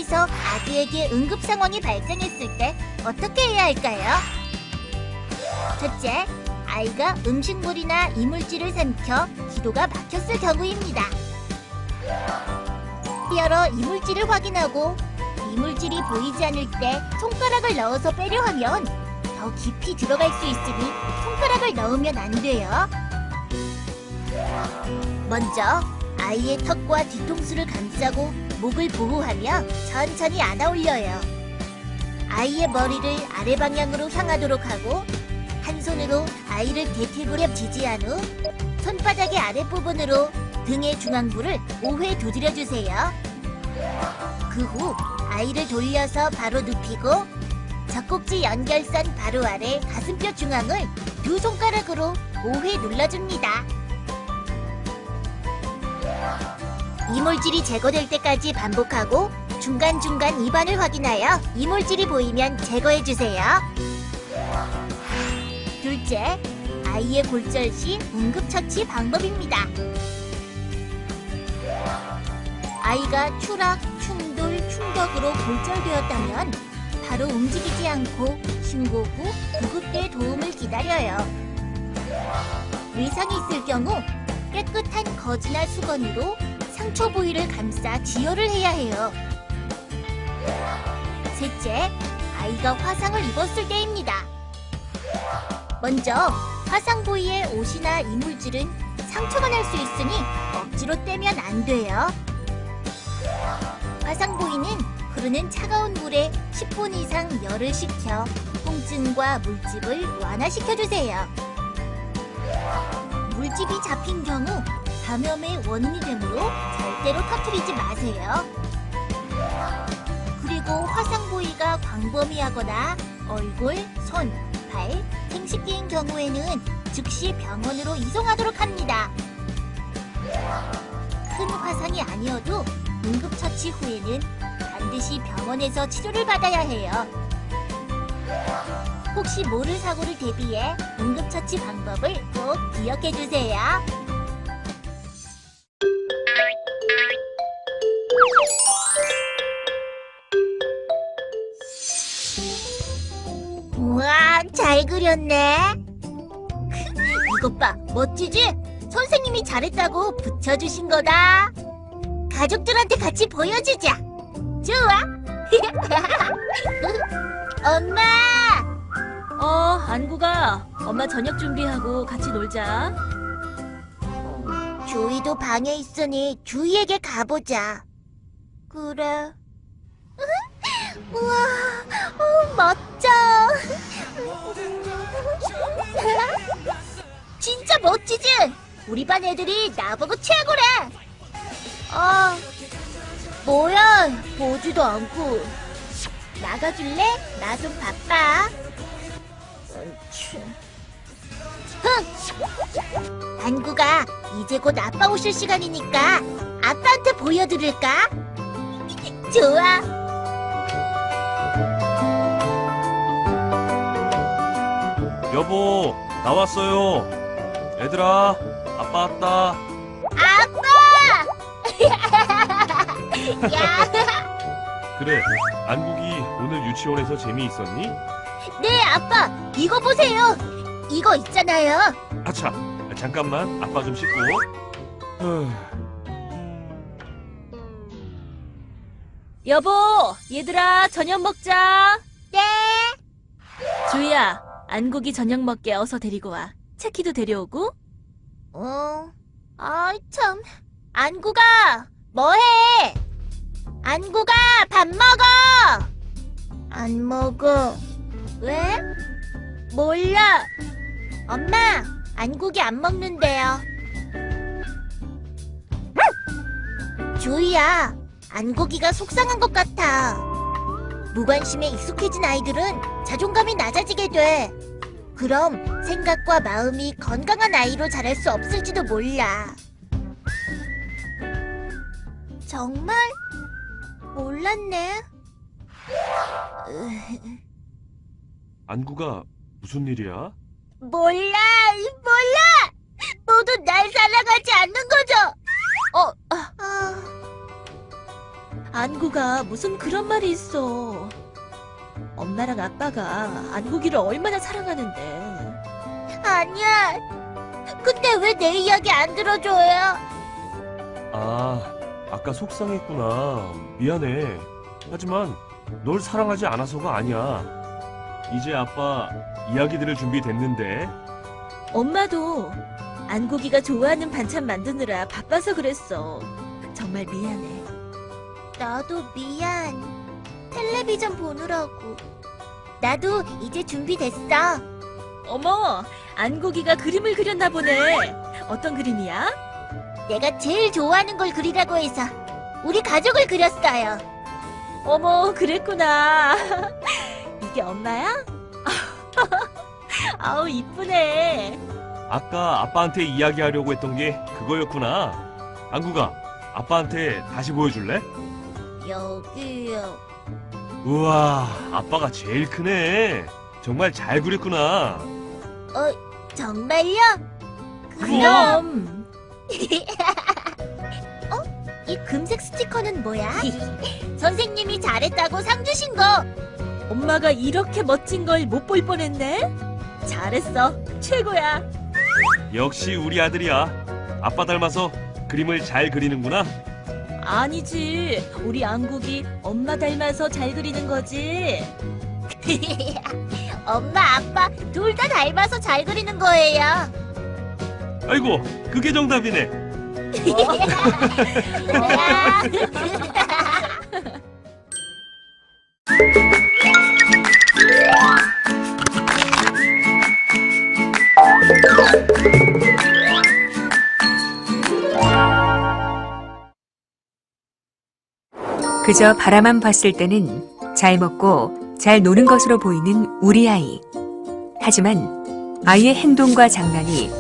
가정에서 아기에게 응급 상황이 발생했을 때 어떻게 해야 할까요? 첫째, 아이가 음식물이나 이물질을 삼켜 기도가 막혔을 경우입니다. 뼈로 이물질을 확인하고 이물질이 보이지 않을 때 손가락을 넣어서 빼려 하면 더 깊이 들어갈 수 있으니 손가락을 넣으면 안 돼요. 먼저 아이의 턱과 뒤통수를 감싸고 목을 보호하며 천천히 안아 올려요. 아이의 머리를 아래 방향으로 향하도록 하고 한 손으로 아이를 대퇴부려 지지한 후 손바닥의 아랫부분으로 등의 중앙부를 5회 두드려주세요. 그 후 아이를 돌려서 바로 눕히고 젖꼭지 연결선 바로 아래 가슴뼈 중앙을 두 손가락으로 5회 눌러줍니다. 이물질이 제거될 때까지 반복하고 중간중간 입안을 확인하여 이물질이 보이면 제거해주세요. 둘째, 아이의 골절 시 응급처치 방법입니다. 아이가 추락, 충돌, 충격으로 골절되었다면 바로 움직이지 않고 신고 후 구급대 도움을 기다려요. 외상이 있을 경우 깨끗한 거즈나 수건으로 상처 부위를 감싸 지혈을 해야 해요. 셋째, 아이가 화상을 입었을 때입니다. 먼저 화상 부위의 옷이나 이물질은 상처가 날 수 있으니 억지로 떼면 안 돼요. 화상 부위는 흐르는 차가운 물에 10분 이상 열을 식혀 통증과 물집을 완화시켜주세요. 물집이 잡힌 경우 감염의 원인이 되므로 절대로 터뜨리지 마세요. 그리고 화상 부위가 광범위하거나 얼굴, 손, 발, 생식기인 경우에는 즉시 병원으로 이송하도록 합니다. 큰 화상이 아니어도 응급처치 후에는 반드시 병원에서 치료를 받아야 해요. 혹시 모를 사고를 대비해 응급처치 방법을 꼭 기억해주세요. 우와, 잘 그렸네. 이것 봐, 멋지지? 선생님이 잘했다고 붙여주신 거다. 가족들한테 같이 보여주자. 좋아. 엄마! 안구가 엄마 저녁 준비하고 같이 놀자. 주희도 방에 있으니 주희에게 가보자. 그래. 우와, 멋져. 진짜 멋지지? 우리 반 애들이 나보고 최고래. 뭐야, 보지도 않고. 나가줄래? 나 좀 바빠. 흥! 안구가 이제 곧 아빠 오실 시간이니까 아빠한테 보여드릴까? 좋아. 여보, 나왔어요. 얘들아, 아빠 왔다. 아빠! 야! 그래, 안국이 오늘 유치원에서 재미있었니? 네, 아빠. 이거 보세요. 이거 있잖아요. 아차, 잠깐만, 아빠 좀 씻고. 여보, 얘들아, 저녁 먹자. 네. 주희야, 안국이 저녁 먹게 어서 데리고 와. 차키도 데려오고. 참. 안구가, 뭐해? 안구가, 밥 먹어! 안 먹어. 왜? 몰라. 엄마, 안국이 안 먹는데요. 주희야, 안국이가 속상한 것 같아. 무관심에 익숙해진 아이들은 자존감이 낮아지게 돼. 그럼 생각과 마음이 건강한 아이로 자랄 수 없을지도 몰라. 정말? 몰랐네. 안구가 무슨 일이야? 몰라. 모두 날 사랑하지 않는 거죠. 안구가 무슨 그런 말이 있어. 엄마랑 아빠가 안구기를 얼마나 사랑하는데. 아니야. 근데 왜 내 이야기 안 들어줘요? 아, 아까 속상했구나. 미안해. 하지만 널 사랑하지 않아서가 아니야. 이제 아빠 이야기 들을 준비 됐는데. 엄마도 안구기가 좋아하는 반찬 만드느라 바빠서 그랬어. 정말 미안해. 나도 미안. 텔레비전 보느라고. 나도 이제 준비됐어. 어머, 안구기가 그림을 그렸나 보네. 어떤 그림이야? 내가 제일 좋아하는 걸 그리라고 해서 우리 가족을 그렸어요. 어머, 그랬구나. 이게 엄마야? 아우, 이쁘네. 아까 아빠한테 이야기하려고 했던 게 그거였구나. 안구가, 아빠한테 다시 보여줄래? 여기요. 우와, 아빠가 제일 크네. 정말 잘 그렸구나. 정말요? 그럼. 이 금색 스티커는 뭐야? 선생님이 잘했다고 상 주신 거. 엄마가 이렇게 멋진 걸 못 볼 뻔했네. 잘했어. 최고야. 역시 우리 아들이야. 아빠 닮아서 그림을 잘 그리는구나. 아니지. 우리 안국이 엄마 닮아서 잘 그리는 거지. 엄마, 아빠 둘 다 닮아서 잘 그리는 거예요. 아이고, 그게 정답이네. 뭐야? 그저 바라만 봤을 때는 잘 먹고 잘 노는 것으로 보이는 우리 아이. 하지만 아이의 행동과 장난이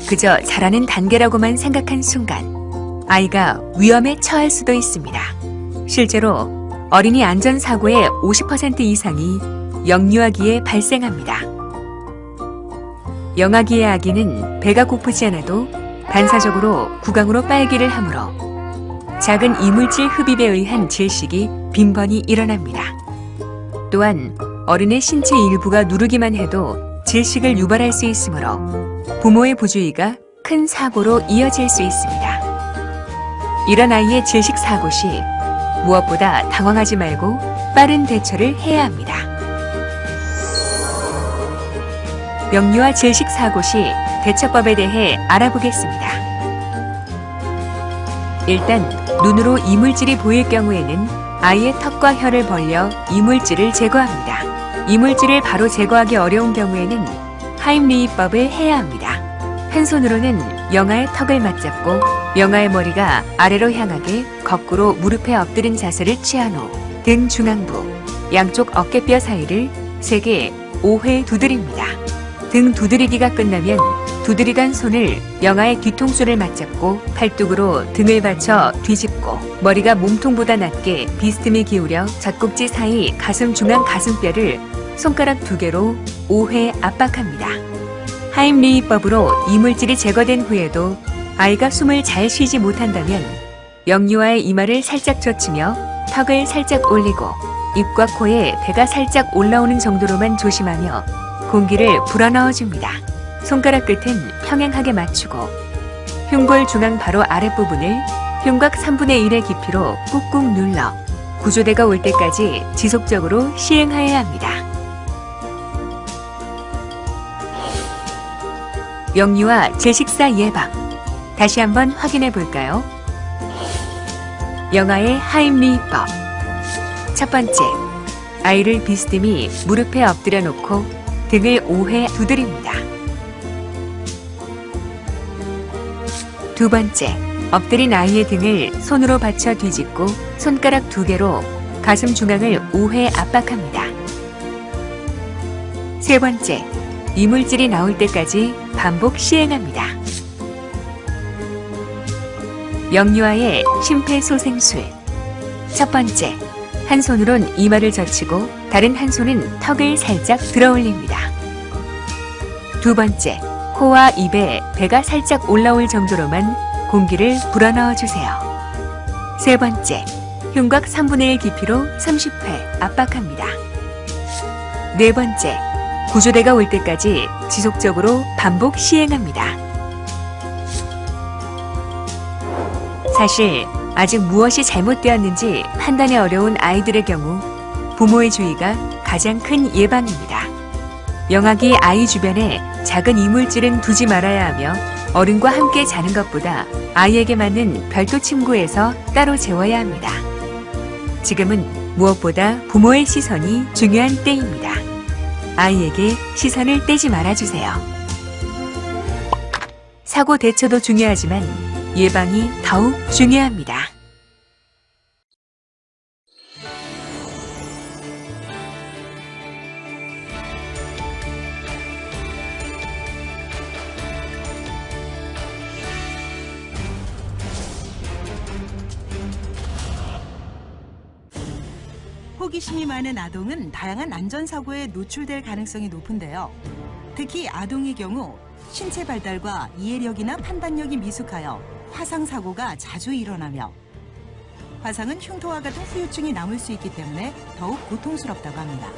그저 자라는 단계라고만 생각한 순간 아이가 위험에 처할 수도 있습니다. 실제로 어린이 안전사고의 50% 이상이 영유아기에 발생합니다. 영아기의 아기는 배가 고프지 않아도 반사적으로 구강으로 빨기를 하므로 작은 이물질 흡입에 의한 질식이 빈번히 일어납니다. 또한 어린의 신체 일부가 누르기만 해도 질식을 유발할 수 있으므로 부모의 부주의가 큰 사고로 이어질 수 있습니다. 이런 아이의 질식 사고 시 무엇보다 당황하지 말고 빠른 대처를 해야 합니다. 영유아 질식 사고 시 대처법에 대해 알아보겠습니다. 일단 눈으로 이물질이 보일 경우에는 아이의 턱과 혀를 벌려 이물질을 제거합니다. 이물질을 바로 제거하기 어려운 경우에는 하임리히법을 해야 합니다. 한 손으로는 영아의 턱을 맞잡고 영아의 머리가 아래로 향하게 거꾸로 무릎에 엎드린 자세를 취한 후 등 중앙부, 양쪽 어깨뼈 사이를 세게 5회 두드립니다. 등 두드리기가 끝나면 두드리던 손을 영아의 뒤통수를 맞잡고 팔뚝으로 등을 받쳐 뒤집고 머리가 몸통보다 낮게 비스듬히 기울여 젖꼭지 사이 가슴 중앙 가슴뼈를 손가락 2개로 5회 압박합니다. 하임리히법으로 이물질이 제거된 후에도 아이가 숨을 잘 쉬지 못한다면 영유아의 이마를 살짝 젖히며 턱을 살짝 올리고 입과 코에 배가 살짝 올라오는 정도로만 조심하며 공기를 불어넣어줍니다. 손가락 끝은 평행하게 맞추고 흉골 중앙 바로 아랫부분을 흉곽 3분의 1의 깊이로 꾹꾹 눌러 구조대가 올 때까지 지속적으로 시행하여야 합니다. 영유아 질식사 예방. 다시 한번 확인해 볼까요? 영아의 하임리히법. 첫 번째, 아이를 비스듬히 무릎에 엎드려 놓고 등을 5회 두드립니다. 두 번째, 엎드린 아이의 등을 손으로 받쳐 뒤집고 손가락 2개로 가슴 중앙을 5회 압박합니다. 세 번째, 이물질이 나올 때까지 반복 시행합니다. 영유아의 심폐소생술. 첫 번째, 한 손으론 이마를 젖히고 다른 한 손은 턱을 살짝 들어올립니다. 두 번째, 코와 입에 배가 살짝 올라올 정도로만 공기를 불어넣어 주세요. 세 번째, 흉곽 3분의 1 깊이로 30회 압박합니다. 네 번째, 구조대가 올 때까지 지속적으로 반복 시행합니다. 사실 아직 무엇이 잘못되었는지 판단이 어려운 아이들의 경우 부모의 주의가 가장 큰 예방입니다. 영아기 아이 주변에 작은 이물질은 두지 말아야 하며 어른과 함께 자는 것보다 아이에게 맞는 별도 침구에서 따로 재워야 합니다. 지금은 무엇보다 부모의 시선이 중요한 때입니다. 아이에게 시선을 떼지 말아주세요. 사고 대처도 중요하지만 예방이 더욱 중요합니다. 호기심이 많은 아동은 다양한 안전사고에 노출될 가능성이 높은데요. 특히 아동의 경우 신체 발달과 이해력이나 판단력이 미숙하여 화상사고가 자주 일어나며 화상은 흉터와 같은 후유증이 남을 수 있기 때문에 더욱 고통스럽다고 합니다.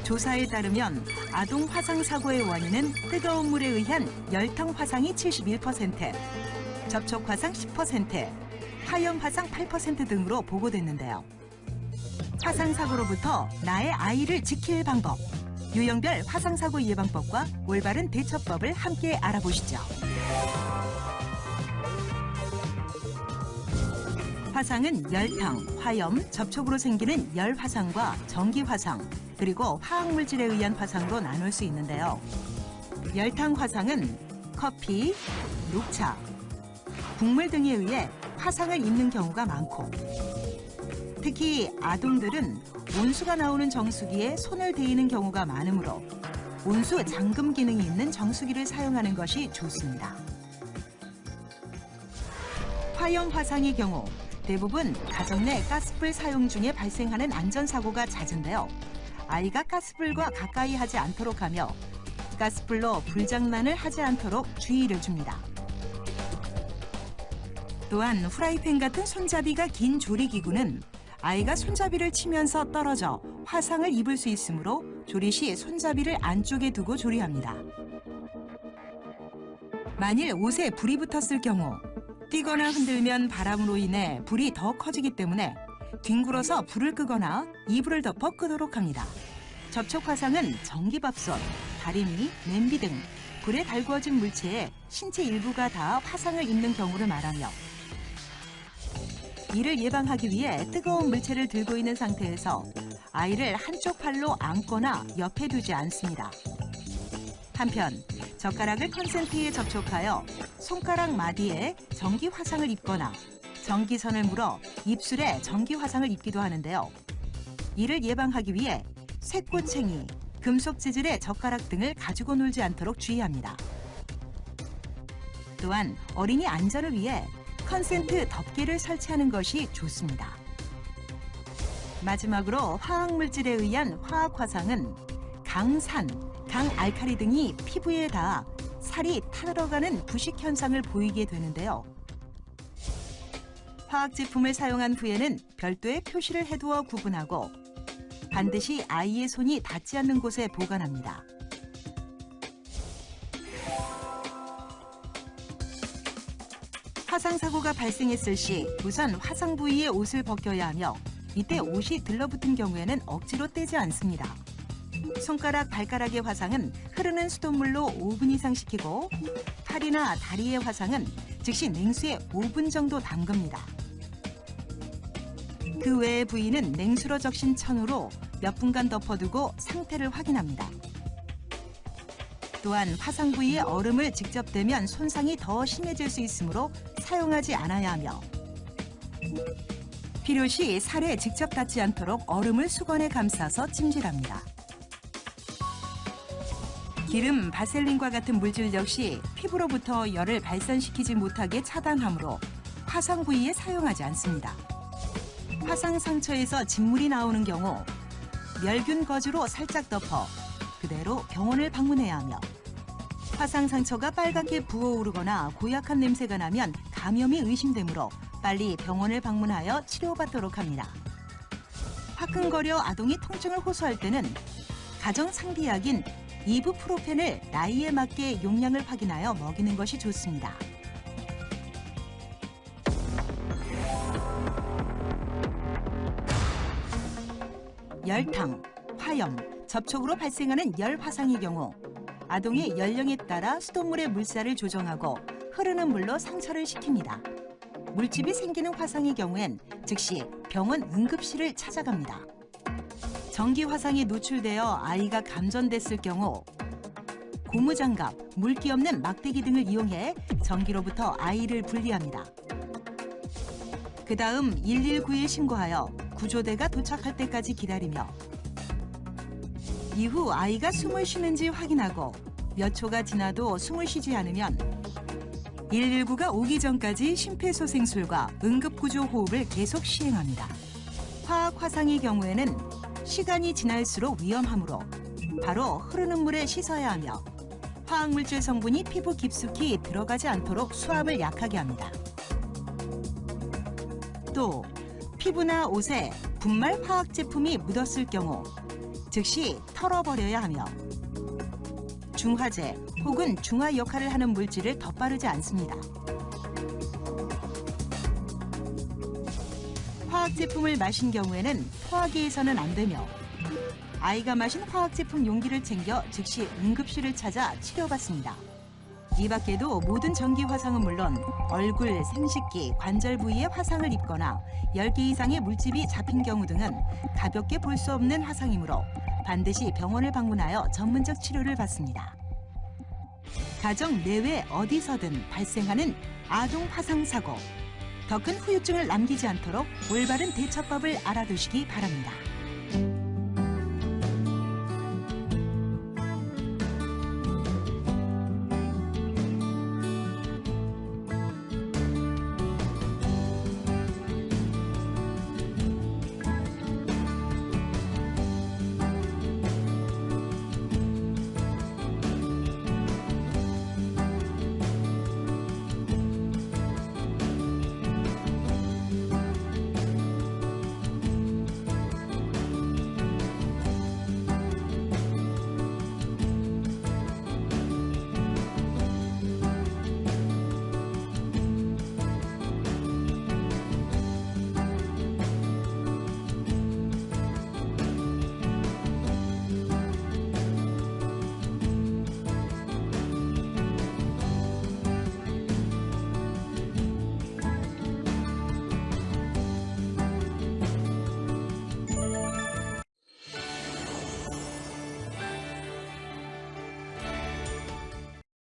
조사에 따르면 아동 화상사고의 원인은 뜨거운 물에 의한 열탕 화상이 71%, 접촉 화상 10%, 화염 화상 8% 등으로 보고됐는데요. 화상사고로부터 나의 아이를 지킬 방법, 유형별 화상사고 예방법과 올바른 대처법을 함께 알아보시죠. 화상은 열탕, 화염, 접촉으로 생기는 열 화상과 전기 화상, 그리고 화학물질에 의한 화상으로 나눌 수 있는데요. 열탕 화상은 커피, 녹차, 국물 등에 의해 화상을 입는 경우가 많고, 특히 아동들은 온수가 나오는 정수기에 손을 대이는 경우가 많으므로 온수 잠금 기능이 있는 정수기를 사용하는 것이 좋습니다. 화염 화상의 경우 대부분 가정 내 가스불 사용 중에 발생하는 안전사고가 잦은데요. 아이가 가스불과 가까이 하지 않도록 하며 가스불로 불장난을 하지 않도록 주의를 줍니다. 또한 후라이팬 같은 손잡이가 긴 조리기구는 아이가 손잡이를 치면서 떨어져 화상을 입을 수 있으므로 조리 시 손잡이를 안쪽에 두고 조리합니다. 만일 옷에 불이 붙었을 경우 뛰거나 흔들면 바람으로 인해 불이 더 커지기 때문에 뒹굴어서 불을 끄거나 이불을 덮어 끄도록 합니다. 접촉 화상은 전기밥솥, 다리미, 냄비 등 불에 달구어진 물체에 신체 일부가 닿아 화상을 입는 경우를 말하며, 이를 예방하기 위해 뜨거운 물체를 들고 있는 상태에서 아이를 한쪽 팔로 안거나 옆에 두지 않습니다. 한편 젓가락을 컨센트에 접촉하여 손가락 마디에 전기 화상을 입거나 전기선을 물어 입술에 전기 화상을 입기도 하는데요. 이를 예방하기 위해 쇠꼬챙이, 금속 재질의 젓가락 등을 가지고 놀지 않도록 주의합니다. 또한 어린이 안전을 위해 컨센트 덮개를 설치하는 것이 좋습니다. 마지막으로 화학물질에 의한 화학화상은 강산, 강알칼리 등이 피부에 닿아 살이 타들어가는 부식 현상을 보이게 되는데요. 화학제품을 사용한 후에는 별도의 표시를 해두어 구분하고 반드시 아이의 손이 닿지 않는 곳에 보관합니다. 화상사고가 발생했을 시 우선 화상 부위의 옷을 벗겨야 하며, 이때 옷이 들러붙은 경우에는 억지로 떼지 않습니다. 손가락, 발가락의 화상은 흐르는 수돗물로 5분 이상 식히고, 팔이나 다리의 화상은 즉시 냉수에 5분 정도 담급니다. 그 외의 부위는 냉수로 적신 천으로 몇 분간 덮어두고 상태를 확인합니다. 또한 화상 부위에 얼음을 직접 대면 손상이 더 심해질 수 있으므로 사용하지 않아야 하며, 필요시 살에 직접 닿지 않도록 얼음을 수건에 감싸서 찜질합니다. 기름, 바셀린과 같은 물질 역시 피부로부터 열을 발산시키지 못하게 차단하므로 화상 부위에 사용하지 않습니다. 화상 상처에서 진물이 나오는 경우 멸균 거즈로 살짝 덮어 그대로 병원을 방문해야 하며, 화상 상처가 빨갛게 부어오르거나 고약한 냄새가 나면 감염이 의심되므로 빨리 병원을 방문하여 치료받도록 합니다. 화끈거려 아동이 통증을 호소할 때는 가정 상비약인 이브프로펜을 나이에 맞게 용량을 확인하여 먹이는 것이 좋습니다. 열탕, 화염, 접촉으로 발생하는 열 화상의 경우 아동의 연령에 따라 수돗물의 물살을 조정하고 흐르는 물로 상처를 시킵니다. 물집이 생기는 화상의 경우엔 즉시 병원 응급실을 찾아갑니다. 전기 화상에 노출되어 아이가 감전됐을 경우 고무장갑, 물기 없는 막대기 등을 이용해 전기로부터 아이를 분리합니다. 그 다음 119에 신고하여 구조대가 도착할 때까지 기다리며 이후 아이가 숨을 쉬는지 확인하고 몇 초가 지나도 숨을 쉬지 않으면 119가 오기 전까지 심폐소생술과 응급구조 호흡을 계속 시행합니다. 화학 화상의 경우에는 시간이 지날수록 위험하므로 바로 흐르는 물에 씻어야 하며 화학물질 성분이 피부 깊숙이 들어가지 않도록 수압을 약하게 합니다. 또 피부나 옷에 분말 화학 제품이 묻었을 경우 즉시 털어버려야 하며 중화제 혹은 중화 역할을 하는 물질을 덧바르지 않습니다. 화학 제품을 마신 경우에는 토하게 해서는 안 되며 아이가 마신 화학 제품 용기를 챙겨 즉시 응급실을 찾아 치료받습니다. 이 밖에도 모든 전기 화상은 물론 얼굴, 생식기, 관절 부위에 화상을 입거나 10개 이상의 물집이 잡힌 경우 등은 가볍게 볼 수 없는 화상이므로 반드시 병원을 방문하여 전문적 치료를 받습니다. 가정 내외 어디서든 발생하는 아동 화상 사고, 더 큰 후유증을 남기지 않도록 올바른 대처법을 알아두시기 바랍니다.